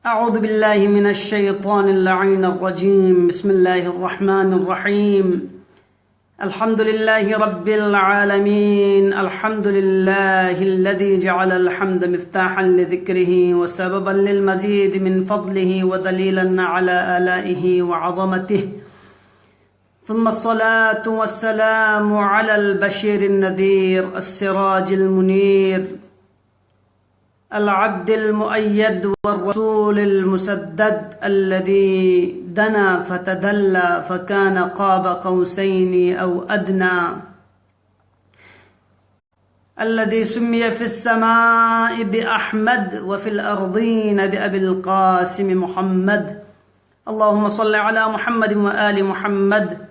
أعوذ بالله من الشيطان اللعين الرجيم. بسم الله الرحمن الرحيم. الحمد لله رب العالمين. الحمد لله الذي جعل الحمد مفتاحا لذكره وسببا للمزيد من فضله ودليلا على آلائه وعظمته، ثم الصلاة والسلام على البشير النذير السراج المنير العبد المؤيد والرسول المسدد الذي دنا فتدلى فكان قاب قوسين أو أدنى، الذي سمي في السماء بأحمد وفي الأرضين بأبي القاسم محمد. اللهم صل على محمد وآل محمد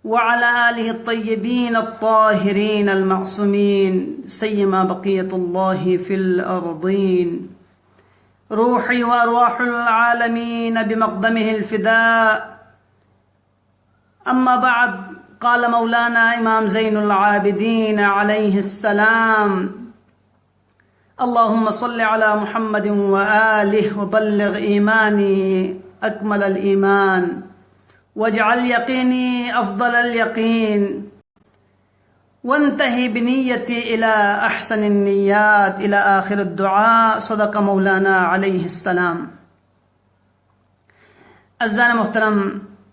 وعلى آله الطيبين الطاهرين المعصومين، سيما بقية الله في الأرضين. روحي وأرواح العالمين بمقدمه الفداء. أما بعد، قال مولانا إمام زين العابدين عليه السلام: اللهم صل على محمد وآله وبلغ إيماني أكمل الإيمان، واجعل يقيني أفضل اليقين، وانتهي بنيتي إلى أحسن النيات، إلى آخر الدعاء. صدق مولانا عليه السلام. अज़्ज़ान मोहतरम,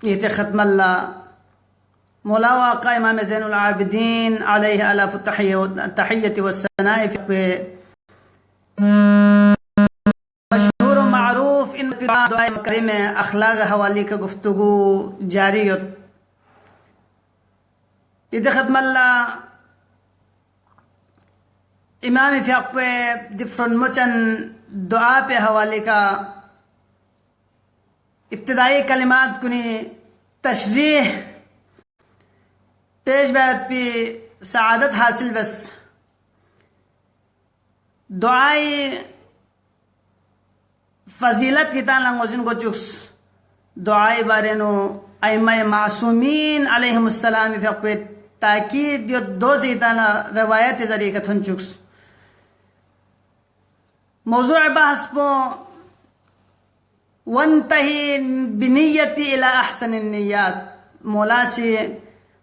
ये ख़त्म अल्लाह मौला वाक़ा इमाम ज़ैनुल आबिदीन अलैहि अलाफ़ु तहिय्यत व सनाए पे मशहूर व मारूफ इन दुआए करीम अखलाक हवाली का गुफ्तगू जारी हो। ईद ख़त्म अल्लाह इमाम फ़िक़्ह पे दिफ्रनमुचन दुआ पे हवाले का इब्तिदाई कलिमात कुनी तशरीह पेश बैत पी सआदत हासिल बस दुआई फजीलत हितान लंगोजिन को चुक्स दुआई बारे नो अइम्मा मासूमीन अलैहिमुस्सलाम फ़िक़्ह ताकीद यो दो से हितान रवायत ज़रिए कथन चुक्स मौज़ूअ बहस पो वंतही बिनियती इला अहसन नियत। मौला से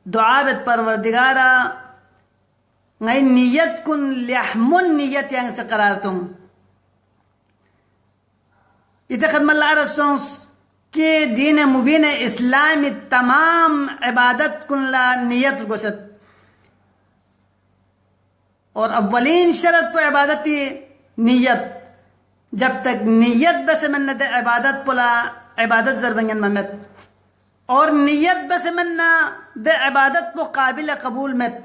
दुआ बेत परवरदिगारा ngay niyat kun lihmun niyat yang sa karartong इतखद मल्ला रसोंस के दीन मुबीन इस्लामी तमाम इबादत कुल्ला नियत गोसत और अव्वलीन शरत को इबादती नियत। जब तक नियत बस मन्ना दे इबादत पुला इबादत जरबंगन मत और नियत बस मन्ना दे इबादत को काबिल कबूल मत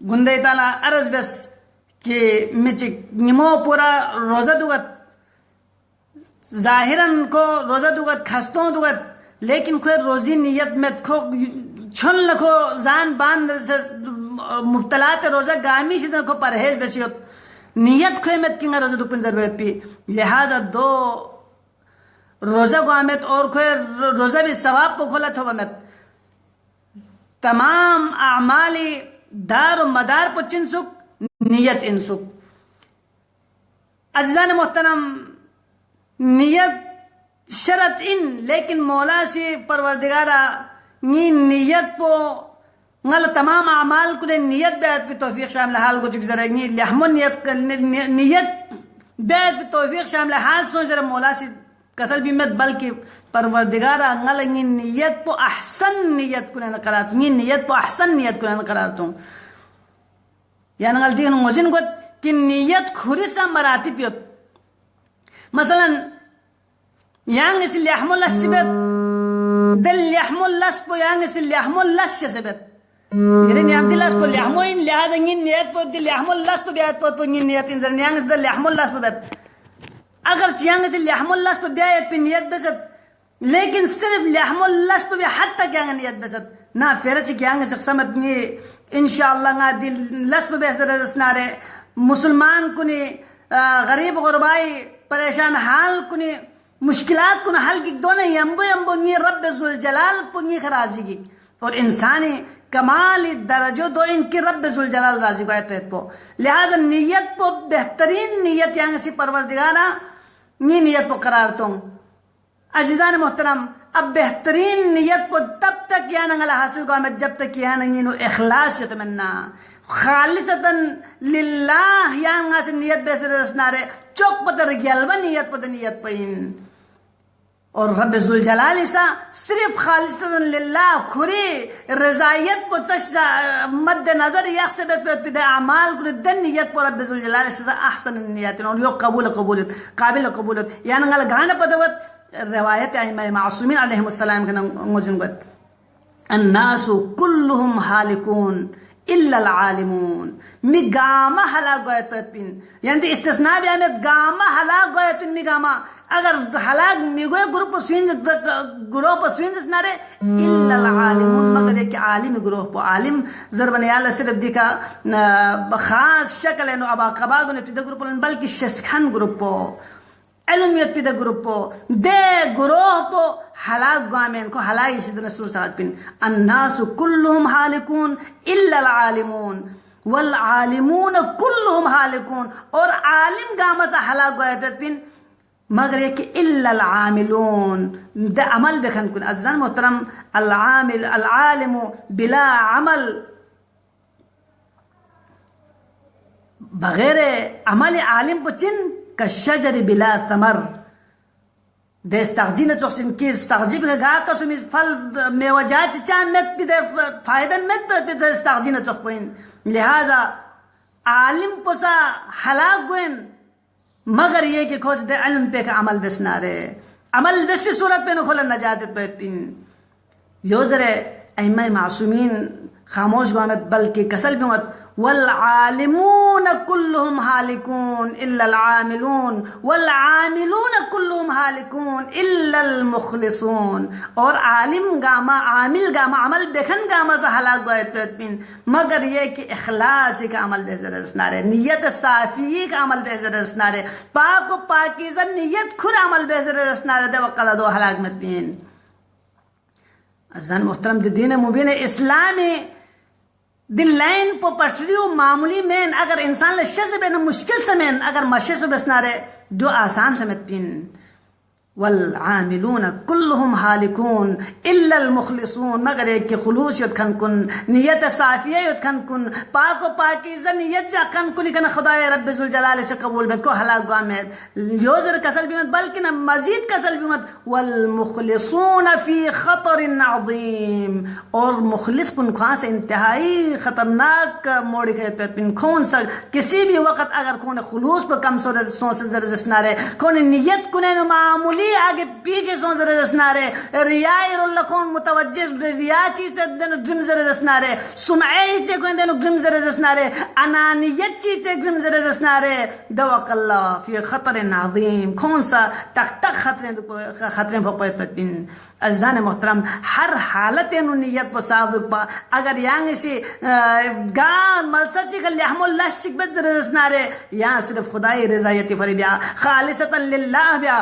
गुंदे ताला अर्ज बस कि मिचिक निमो पूरा रोज़ा दुगत ज़ाहिरन को रोज़ा दुगत खस्तों दुगत, लेकिन कोई रोज़ी नियत में खो छन लखो जान बांध से मुब्तलात रोज़ा गामी से को परहेज बसियत नियत खोई मत किंगा रोज़ा दुपन ज़रूरत पी। लिहाजा दो रोज़ा गामित और कोई रोज़ा भी सवाब को खोला थोबा मत तमाम आमाली दार और मदार पर चिंसुक नियत इंसुक। अज़ीज़ान मोहतरम, नियत शरत इन लेकिन मौला से परवरदिगारा नी नियत पो ngल तमाम अमाल को नियत बैत पे तौफीक शामिल हाल को चुकी लहमुन नियत बैत पे तौफीक शामिल हाल सोच जरा मौला से कसर भी मत बल्कि परवरदिगारा ngल नियत पो अहसन नियत को न करार नी नियत पो अहसन नियत को न करार तुम यानी गलती है मुझिन को कि नियत खुरिसा मराती पियत मसलन यांग इस लहमुल लस्बत दिल लहमुल लस्ब यांग इस लहमुल लस्बत ये ने अब्दुल लस्ब लहमुइन लहदंग नियत पो दिल लहमुल लस्ब बियत पो नियत इन जर यांग इस लहमुल लस्बत अगर यांग इस लहमुल लस्ब बियत पे नियत बसत लेकिन सिर्फ लहमुल लस्ब भी हद तक यांग नियत बसत ना फिर च यांग समत नि इंशाअल्लाह गा दिल लस्ब बेसर रसनारे मुसलमान कुनी गरीब गुरबाई परेशान हाल कुनी मुश्किलात कुन हल की दोनों यम्बो यम्बो नी रब जुल जलाल पुंगी खराजी की और इंसानी कमाली दर्जो दो इनकी रब जुल जलाल राजी को आयत पो लिहाजा नियत पो बेहतरीन नियत यांग सी परवरदिगारा नी नियत पो करार तुम अजीजान मोहतरम अब बेहतरीन नियत पो तब तक या नंगला हासिल को हमें जब तक या नंगी नो इखलास यतमन्ना खालिसतन लिल्लाह यांग से नियत बेसर रसनारे चौक पतर गलबा नियत पतर नियत पइन और रब जुल जलाल सा सिर्फ खालिसतन लिल्लाह खुरी रजायत पो मद्द नजर यख से बस पे अमाल कुल दन नियत पो रब जुल जलाल सा अहसन नियत और यो कबूलियत काबिल कबूलियत या नंगल गाना पदवत रवायत है मासूमीन अलैहिस्सलाम के नंगत अन्नासु कुल्लुहुम हालिकून इल्ला आलिमून मी गामा हलाक गयत पिन यानी इस्तिस्ना भी हमें गामा हलाक गयत मी गामा अगर हलाक मी गए ग्रुप स्विंज ग्रुप स्विंज नारे इल्ला आलिमून मगर एक आलिम ग्रुप आलिम जरबन याला सिर्फ दिखा खास शक्ल है नो अबा कबागो ने तो ग्रुप बल्कि शस्खान ग्रुप अलमियत पिदा ग्रुपो दे ग्रोपो हलाक गामेन को हलाई इसी तरह सुर साठ पिन अन्नासु कुल्लुहुम हालिकून इल्ला आलिमून वल आलिमून कुल्लुहुम हालिकून और आलिम गामा सा हलाक गायत पिन मगर ये कि इल्ला आमिलून दे अमल बेखन कुन अज़न मोहतरम अल आमिल अल आलिमु बिला अमल बगैर अमल आलिम पुचिन कशजर बिला तमर देस्तागजीन चोक्सिन की स्तागजीब का गा कसुमी फल मेवजात चा मत पिदे फायदा मत पिदे देस्तागजीन चोकपिन लिहाजा आलिम पोसा हलाक गोइन मगर ये कि खोज दे इल्म पे का अमल बिसनारे अमल बिस की सूरत पे न खोला नजात पे पिन योजरे अइमा मासूमीन खामोश गोमत बल्कि कसल भी मत वल्आलिमून कुल्लुहुम हालिकून इल्लल आमिलून वल्आमिलून कुल्लुहुम हालिकून इल्लल मुखलिसून और आलिम गामा आमिल गामा अमल बेखन गामा से हलाक गयत पिन मगर ये कि इखलास का अमल बेहतर नारे नियत साफी का अमल बेहतर नारे पाक पाकीज़ा नियत खुर अमल बेहतर नारे दे वक़ला दो हलाक मत पिन अज़ान मुहतरम दीन मुबीन इस्लामी दिल लाइन पो पटरियो मामूली में अगर इंसान ले शज़ बेन मुश्किल से में अगर मशे से बसनारे जो आसान समझ पिन वल आमिलून कुल्लुहुम हालिकून इल्लल मुखलिसून मगर एक के खुलूस यदखन कुन नियत साफिया यदखन कुन पाक व पाकीज़ा नियत जाखन कुन कन खुदाए रब जुल जलाल से कबूल बेत को हलाक गामेत योजर कसल भी मत बल्कि न मजीद कसल भी मत वल मुखलिसून फी खतरिन अज़ीम और मुखलिस कुन खां से इंतहाई खतरनाक मोड़ के पिन कौन सा किसी भी वक्त अगर कौन खुलूस पर कम सोच जरजनारे कौन नियत कुन मामूली आगे पीछे सोच रहे दसनारे रियाई कौन मुतवज्जे रिया चीज देनो ड्रीम जरे दसनारे सुमाई चे कोई देनो ड्रीम जरे दसनारे अनानियत चीज चे ड्रीम जरे दसनारे दवकल्ला फी खतर अज़ीम कौन सा टक टक खतरे फपयत पिन अज़ान मोहतरम हर हालत नु नियत पर साफ दुपा अगर यांग से गा मलसची का लहमुल लश्चिक बद जरे दसनारे या सिर्फ खुदाई रज़ायत फरी बिया खालिसतन लिल्लाह बिया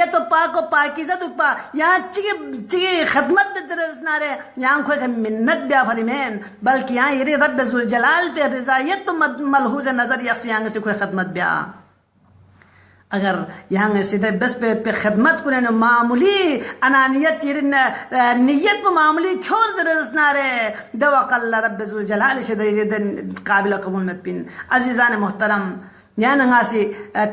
ये तो पाक व पाकीज़ा दुपा यहाँ चिगे खदमत दरसनारे यहाँ कोई मिन्नत बिया फरीमेन बल्कि यहाँ ये रब जुल जलाल पे रज़ायत तो मलहूज़ नजर यक्स यहाँ से कोई खदमत बिया अगर यहाँ सीधे बस पे खदमत कुने मामूली अनानियत नियत पर मामूली क्यों दरसनारे दवकल्ला रब जुल जलाल से काबिल कबूल मत पिन अजीज़ान मोहतरम या नंगासी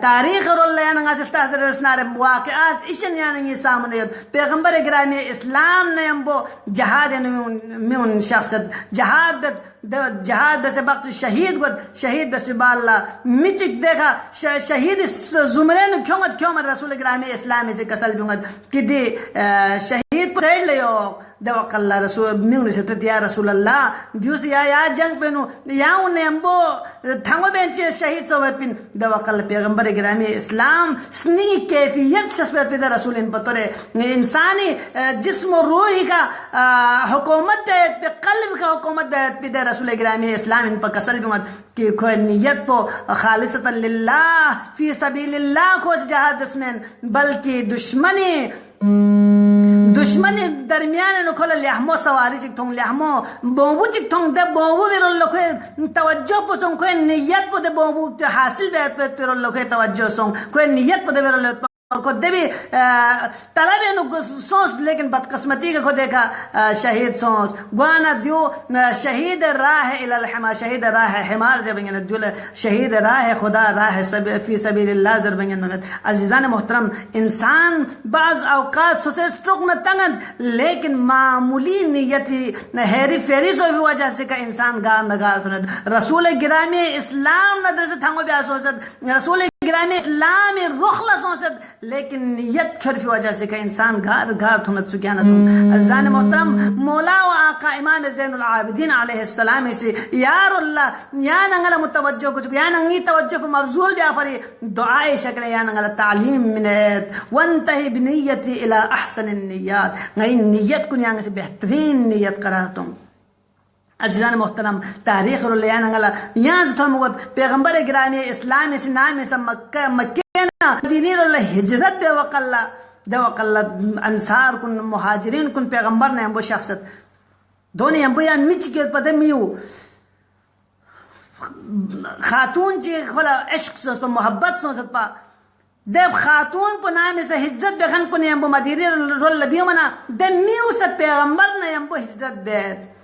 तारीख और या नंगासी तहज़र रसनारे वाक़यात इशन या नंगी सामने पैगंबर गिरामी इस्लाम ने हमको जहाद में उन शख्सत जहाद से वक्त शहीद बसबाल्ला मिचिक देखा शहीद जुमरे ने क्यों रसूल गिरामी इस्लामी से कसल बिंगत कि दे शहीद सैड ले दवकल्ला रसूल मिंग से ततिया रसूल अल्लाह दिवस या जंग पेनु या उन्हें हमको थांगो बेंचे शहीद सोबत पिन दवकल्ला पैगंबर गिरामी इस्लाम स्नी कैफियत शस्बत पिदा रसूल इन पतोरे इंसानी जिस्म और रूह का हुकूमत पे कल्ब का हुकूमत पिदा रसूल गिरामी इस्लाम इन पर कसल बिमत कि कोई नियत पो खालिसतन लिल्लाह फी सबीलिल्लाह को जहाद दुश्मन बल्कि दुश्मनी दुश्मन दरमियान नो खोला लहमो सवारी चिक थोंग लहमो बोबू चिक थोंग दे बोबू बिरो लोखे तवज्जो पोसों कोई नियत पो दे बोबू हासिल बेत पे बिरो लोखे तवज्जो सोंग कोई नियत पो दे बिरो लोखे खुद भी तलब सोच लेकिन बदकिस्मती का खुदे का शहीद सोच गुआना दियो शहीद राह इलल हिमा शहीद राह हिमार जबंगन दुल शहीद राह खुदा राह सब फी सबीलिल्लाह जरबंगन मगद अजीजान मोहतरम इंसान बाज़ औकात सोचे स्ट्रोक न तंगन लेकिन मामूली नियति हेरी फेरी सो भी वजह से का इंसान गार नगार थुनद रसूल गिरामी इस्लाम नदर से थांगो ब्यास सोचद रसूल गिरामी इस्लामी रुखला सोचद लेकिन नियत खरफी वजह से का इंसान घार घार थुनत सुक्याना तुम अज़ान मोहतरम मौला व आका इमाम ज़ैनुल आबिदीन अलैहिस्सलाम से यार अल्लाह या नंगला मुतवज्जो कुछ या नंगी तवज्जो पर मबजूल भी आफरी दुआए शक्ल या नंगला तालीम मिनत वंतही बिनियति इला अहसन नियत नई नियत कुन यांग से बेहतरीन नियत करार तुम अज़ीज़ान मोहतरम तारीख़ रुलियान अंगला यहाँ से थोड़ा मुगत पैगंबर गिरामी इस्लाम इस नाम इस मक्का मक्के ना मदीने रुले हिजरत बे वक़ल्ला अंसार कुन मुहाजिरीन कुन पैगंबर ने हमको शख्सत दोनों हमको यार मिच के पते मियो खातून ची खोला इश्क सोच पर मोहब्बत सोच पा देव खातून पर नाम इस हिजरत बेखन कुन हमको मदीने रुले बियो मना देव मियो से पैगंबर ने हमको हिजरत बेत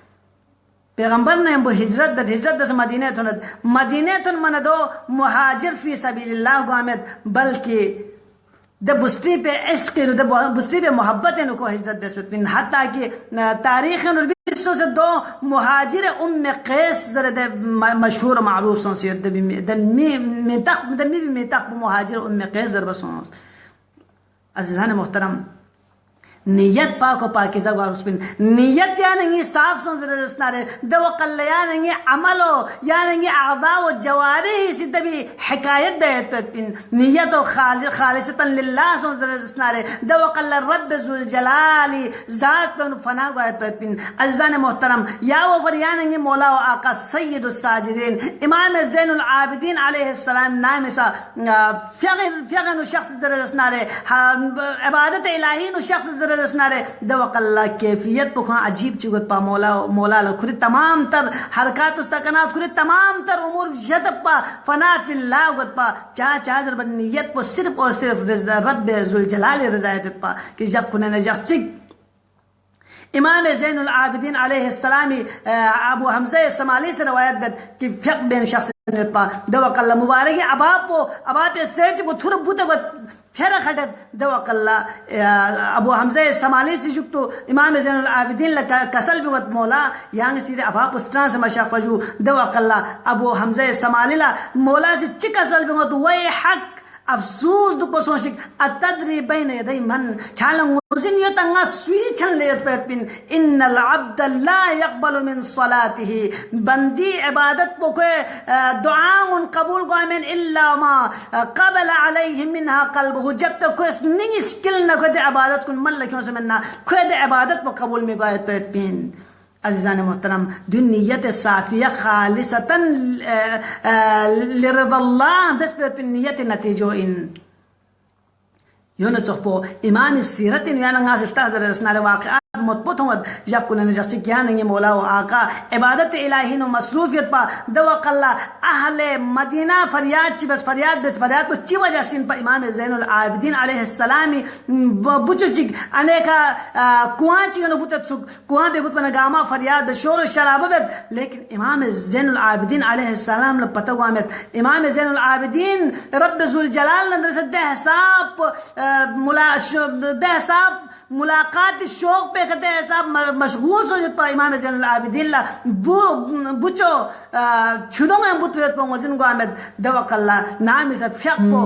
पैगंबर ने हमको हिजरत दस मदीने थुन मन दो मुहाजिर फी सबीलिल्लाह गुआमत बल्कि द बुस्ती पे इश्क द बुस्ती पे मोहब्बत है नको हिजरत बेस बिन हत्ता कि तारीख न बिसो से दो मुहाजिर उम्मे कैस जरा द मशहूर मारूफ सोसियत द मी तक मुहाजिर उम्मे कैस जरा बसोस अज़ीज़ान मोहतरम नियत पाको पाकिज़ा वारुस्पिन नियत या नहीं साफ सोचरे दवकल या नहीं अमलो या नहीं आदा व जवारी सिद्ध भी हिकायत बेत पिन नियत व खालिसतन लिल्लाह सोचरे दवकल रब जुल जलाली ज़ात पर फना गायत पिन अज़ीज़ान मोहतरम या वो पर या नहीं मौला व आका सय्यदुस साजिदीन इमाम ज़ैनुल आबिदीन अलैहिस्सलाम नाम सा फ़िग़न शख्स दरजनारे इबादत इलाही नु शख्स दरजनारे दवकल्ला कैफियत पुखा अजीब चुगत पा मौला खुरी तमाम तर हरकत सकनात खुरी तमाम तर उमूर जदब पा फना फिल्लाह गत पा चा जर नियत को सिर्फ और सिर्फ रज़ा रब जुल जलाल रज़ायत पा कि जब कुने नजस्तिक इमाम ज़ैनुल आबिदीन अलैहिस्सलामी अबू हमज़ा समाली से रवायत बद कि फ़िक़ बेन शख्स पा दवकल्ला मुबारक अबाप सेठ को थुर बुते को फेरा खटत दवकल्ला अबू हमज़ा समाली से जुक्तो इमाम ज़ैनुल आबिदीन लका कसल भी वत मौला यांग सीधे अबाप उस्त्रान से मशाफजू दवकल्ला अबू हमज़ा समाली ला मौला से चिकसल भी वत वही हक अफसोस दुको सोशिक अतद्री बैन यदै मन ख्यालं मुजिन यो तंगा स्वीचन लेत पेपिन इन्नल अब्द ला यक़बलु मिन सलातिही बंदी इबादत पोके दुआ उन कबूल गोमेन इल्ला मा क़बल अलैहि मिनहा क़ल्बुहु जब तक कोई नहीं स्किल न कोई इबादत कुन मन लक्यों से मन्ना कोई इबादत को कबूल में गोयत पेपिन अज़ीज़ान मोहतरम दुनियत साफ़िया खालिसतन लिरदल्लाह बस पे नियत नतीजो इन योन चोपो इमाम सीरत इन याना गासिफ्ता जरसनारे वाक़िआत मतबूत होंगे जब कुने जैसे क्या नहीं मौला व आका इबादत इलाही नो मसरूफियत पा दवकल्ला अहले मदीना फरियाद ची बस फरियाद को ची वजह से इन पर इमाम ज़ैनुल आबिदीन अलैहिस्सलामी बुचु ची अनेका कुआं ची नो बुत सुक कुआं बे बुत पना गामा फरियाद शोर शराब बेद लेकिन इमाम ज़ैनुल आबिदीन अलैहिस्सलाम ल पता गुआमत इमाम ज़ैनुल आबिदीन रब जुल जलाल नंदर से दहसाब मुलाकात शौक पे कहते हैं साहब मशगूल सो जत पर इमाम ज़ैनुल आबिदीन ला बुचो छुदों में बुत वेत पंगो जिन को आमद दवकल्ला नाम इस फ़िक़ को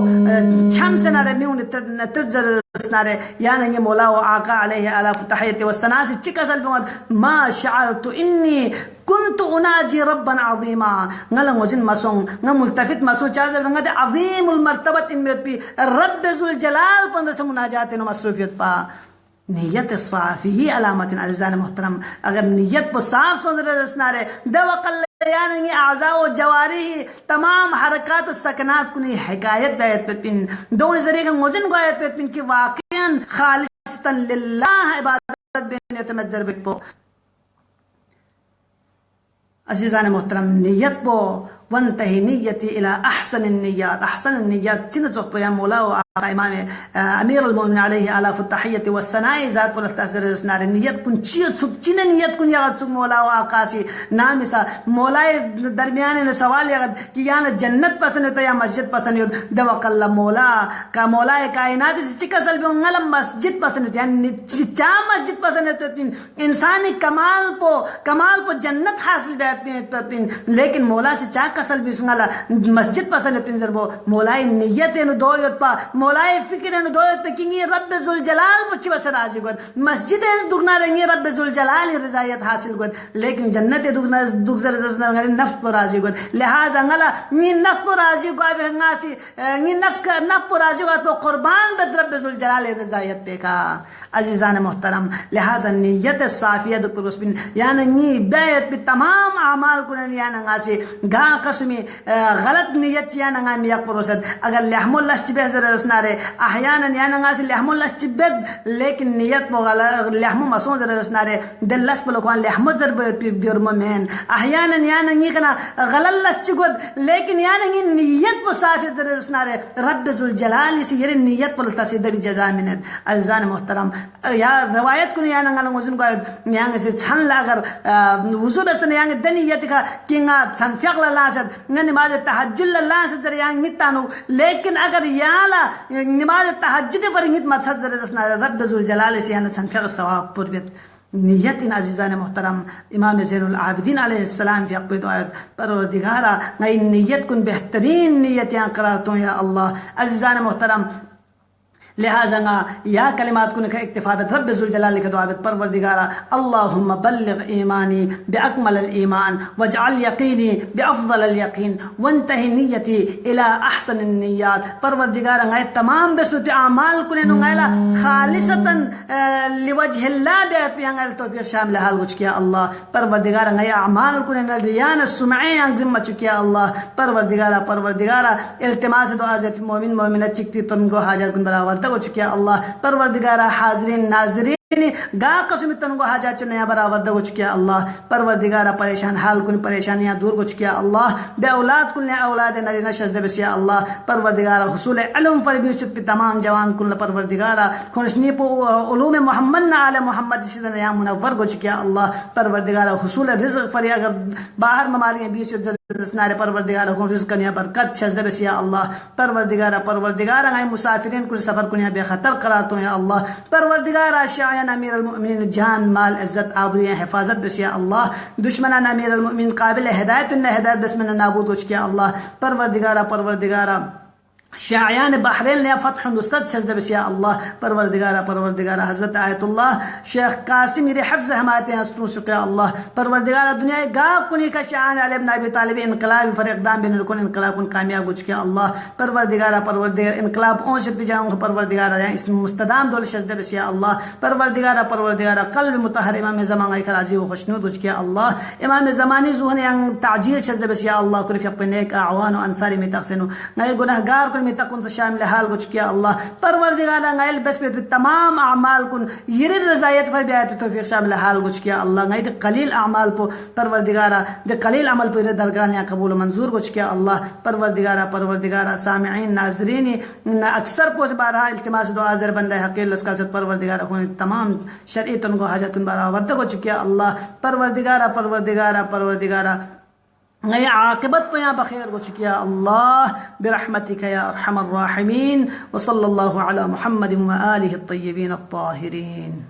छम से नारे म्यून नतजर नारे यानी ये मौला व आका अलैहि अला फतहियत व सना से चिकसल पंगो मा शअरतु इन्नी कुंतु उनाजी रब्बन अज़ीमा ngala ngojin masong nga multafit maso chaza nga de azimul martabat in met pi rabb zul jalal panda se munajat no masrufiyat pa नियत साफ़ी ही अलामत अज़ीज़ान मोहतरम अगर नियत को साफ सोचरे दवकल यानी आज़ा व जवारी तमाम हरकत सकनात कुनी हिकायत बैत पिन दोनों जरिए का मोजिन गायत पिन की वाक़ियन खालिसतन लिल्लाह इबादत بين يتمزر بكبو अज़ीज़ान मोहतरम नियत बो वंतही नियती इला अहसन नियत चिन चौक पे मौला व आका इमाम अमीर अल-मोमिनीन अलैहि आला फुत्तहियत व सनाए ज़ात पर तस्दीर नियत कुन चिन नियत कुन या चुक मौला व आकाशी नाम सा मौलाए दरमियान ने सवाल या कि या जन्नत पसंद होता या मस्जिद पसंद हो दवकल्ला मौला का मौलाए कायनात से चिकसल भी ngala मस्जिद पसंद होती यानी चा मस्जिद पसंद होती इंसानी कमाल को जन्नत हासिल बेहतरीन लेकिन मौला से चा कसल भी संगला मस्जिद पसंद है पिंजर वो मौलाए नियत है दो पा मौलाए फिक्र है दो पे किंगी रब जुल जलाल बुच्ची बस राजी गोद मस्जिद है दुगना रहेंगे रब जुल जलाल रजायत हासिल गोद लेकिन जन्नत है दुगना दुगजर नफ्स पर राजी गोद लिहाजा अंगला मी नफ्स पर राजी गो अब हंगासी नी नफ्स पर राजी गो तो कुर्बान बद रब जुल जलाल रजायत पे का अजीजान मोहतरम लिहाजा नियत साफियत कुरबिन यानी नी बैत भी तमाम अमाल को यानी अंगासी गा कसमी गलत नियत या नंगा मिया पुरुषद अगर लहमुल लस्बिहजर रसनारे अहयानन या नंगा से लहमुल लस्बिद लेकिन नियत वो गलत लहमु मसूद रसनारे दिलस पलोकवान लहमु जरब बिरममेन अहयानन या नंगी कना गलत लस्बिद लेकिन या नंगी नियत वो साफियत रसनारे रब जुल जलाल इस ये नियत पर तसीद भी जजा मिनत अज़ान मोहतरम या रवायत को या नंगा लोगों को यांग से छन लागर वुजू बसन यांग दनियत का किंगा छन फिक्र लासद नमाज तहज्जुद लासद यांग नितानु लेकिन अगर याला नमाज तहज्जुद पर नित मसद रसना रब जुल जलाल से यान छन फिक्र सवाब पुरबत नियत अज़ीज़ान मोहतरम इमाम ज़ैनुल आबिदीन अलैहिस्सलाम की अक़ीद आयत परवरदिगारा नई नियत कुन बेहतरीन नियत यहाँ करार तो या अल्लाह अज़ीज़ान मोहतरम लिहाजा या कलिमात को इक्तिफा रब जुल जलाल के दुआ परवरदिगारा अल्लाहुम्मा बल्लिग ईमानी बिअकमल ईमान वजअल यकीनी बिअफ़ज़ल यकीन वंतही नियती इला अहसन नियत परवरदिगारा गाय तमाम बिस्मत अमाल को नुंगाला खालिसतन लिवजहिल्लाह बेअपियांगल तौफीक शामिल हाल कुछ किया अल्लाह परवरदिगारा गाय अमाल को रियान सुमए अंग्रिम चुकिया अल्लाह परवरदिगारा इल्तिमास दुआ ज़त मोमिन मोमिनत चिकती तुमको हाजत कुन बराबर हो चुकिया अल्लाह परवरदिगारा हाज़रीन नाज़रीन गा कसम तनको हाजत नया बराबर हो चुकिया अल्लाह परवरदिगारा परेशान हाल कुन परेशानियां दूर हो चुकिया अल्लाह बे औलाद कुल ने औलाद नरीना सजदे बसिया अल्लाह परवरदिगारा हुसूल इल्म पर भी तमाम जवान कुल परवरदिगारा खुनसनी पो उलूम मोहम्मद ना आले मोहम्मद सिदन या मुनव्वर हो चुकिया अल्लाह परवरदिगारा हुसूल रिज़्क़ पर अगर बाहर ममारियां भी नारे परवरदिगारा को रिज़्क़ कनिया बरकत सजदे बसिया अल्लाह परवरदिगारा गाय मुसाफिरीन कुल सफर कुनिया बेखतर करार तो या अल्लाह परवरदिगारा शायन अमीर अल-मुमिनीन जान माल इज्जत आबरूएं हिफाजत बसिया अल्लाह दुश्मनान अमीर अल-मुमिनीन काबिल हिदायत न हिदायत दुश्मन नाबूद हो चुकिया अल्लाह परवरदिगारा शायान बहरेन ने फतह नुसरत सजदे बसिया अल्लाह परवरदिगारा हज़रत आयतुल्लाह शेख कासिम मेरे हिफ्ज़ हमायत असरू सुकिया अल्लाह परवरदिगारा दुनिया गा कुनी का शान अली इब्न अबी तालिब इनकलाब फरइक़दाम बिन रुकन इनकलाब कुन कामयाब हो चुकिया अल्लाह परवरदिगारा इनकलाब ओं से पिजाऊं परवरदिगारा इस मुस्तदाम दौल सजदे बसिया अल्लाह परवरदिगारा कल्ब मुतहर इमाम ज़मान का राज़ी व खुशनुद हो चुकिया अल्लाह इमाम ज़मानी ज़ुहन यंग ताजील सजदे बसिया अल्लाह कुल फिक नेक आवान व अंसारी में तहसिनु नए गुनाहगार में तकुन से शामिल हाल कुछ किया अल्लाह परवरदिगारा गाइल बस पे तमाम अमाल कुन ये रज़ायत पर बेआत तौफीक शामिल हाल कुछ किया अल्लाह गाइल कलील अमाल पो परवरदिगारा दे कलील अमल पे दरगाह ने कबूल मंजूर कुछ किया अल्लाह परवरदिगारा सामिईन नाज़रीन अक्सर पोस बारहा इल्तिमास दुआ ज़र बंदे हकील उसका सद परवरदिगारा को तमाम शरीयतन को हाजतन बराबर हो चुकिया अल्लाह परवरदिगारा नए आक़िबत पे यहाँ बखैर हो चुकिया अल्लाह बिरहमतिक या अरहमर राहिमीन व सल्लल्लाहु अला मुहम्मद व आलिहि अत्तय्यबीन अत्ताहिरीन।